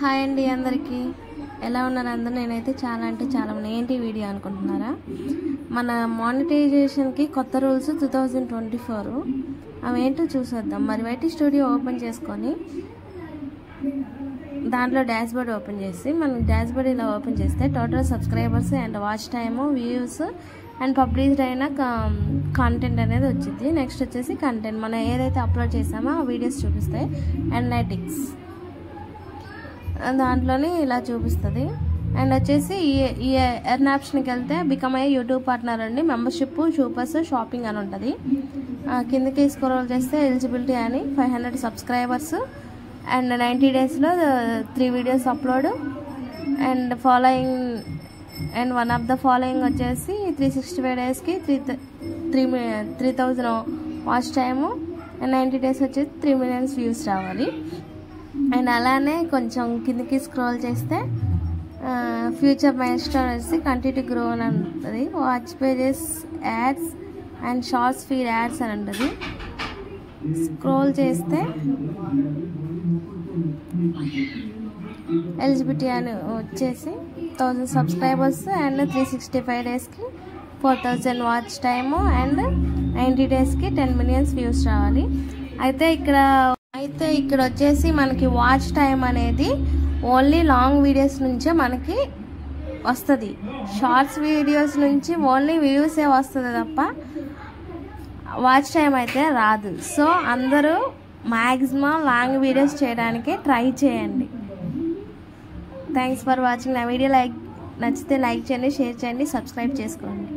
hi అండి అందరికీ ఎలా ఉన్నారు అందరూ నేనైతే చాలా అంటే చాలా ఏంటి వీడియో అనుకుంటున్నారా మన మానిటైజేషన్ కి కొత్త రూల్స్ 2024 అవేంటో చూసేద్దాం మరి వైటీ స్టూడియో ఓపెన్ చేసుకొని దాంట్లో డాష్బోర్డ్ ఓపెన్ చేసి మనం డాష్బోర్డ్ ఇలా ఓపెన్ చేస్తే total subscribers and watch time views and published అయిన కంటెంట్ అనేది వచ్చింది నెక్స్ట్ వచ్చేసి కంటెంట్ మనం ఏదైతే అప్లోడ్ చేసామో ఆ వీడియోస్ చూపిస్తాయి అనలిటిక్స్ దాంట్లోనే ఇలా చూపిస్తుంది అండ్ వచ్చేసి ఈ ఎర్న్ ఆప్షన్కి వెళ్తే బికమ్ అయ్యే యూట్యూబ్ పార్ట్నర్ అండి మెంబర్షిప్ సూపర్స్ షాపింగ్ అని ఉంటుంది కిందకి స్క్రోల్ చేస్తే ఎలిజిబిలిటీ అని 500 సబ్స్క్రైబర్స్ అండ్ 90 డేస్లో 3 videos upload and following and one of the following వచ్చేసి 365 డేస్కి 3000 వాచ్ టైము అండ్ 90 డేస్ వచ్చేసి 3 మిలియన్స్ వ్యూస్ రావాలి అండ్ అలానే కొంచెం కిందకి స్క్రోల్ చేస్తే ఫ్యూచర్ మైల్ స్టోన్ వచ్చి కంటిన్యూ గ్రో అని ఉంటుంది watch pages ads and shorts feed ads అని ఉంటుంది స్క్రోల్ చేస్తే ఎలిజిబిలిటీ అని వచ్చేసి 1000 సబ్స్క్రైబర్స్ అండ్ 365 డేస్కి 4000 వాచ్ టైము అండ్ 90 డేస్కి 10 మిలియన్స్ వ్యూస్ రావాలి అయితే ఇక్కడ వచ్చేసి మనకి వాచ్ టైం అనేది ఓన్లీ లాంగ్ వీడియోస్ నుంచే మనకి వస్తుంది షార్ట్స్ వీడియోస్ నుంచి ఓన్లీ వ్యూసే వస్తుంది తప్ప వాచ్ టైం అయితే రాదు సో అందరూ మ్యాక్సిమం లాంగ్ వీడియోస్ చేయడానికి ట్రై చేయండి థ్యాంక్స్ ఫర్ వాచింగ్ నా వీడియో నచ్చితే లైక్ చేయండి షేర్ చేయండి సబ్స్క్రైబ్ చేసుకోండి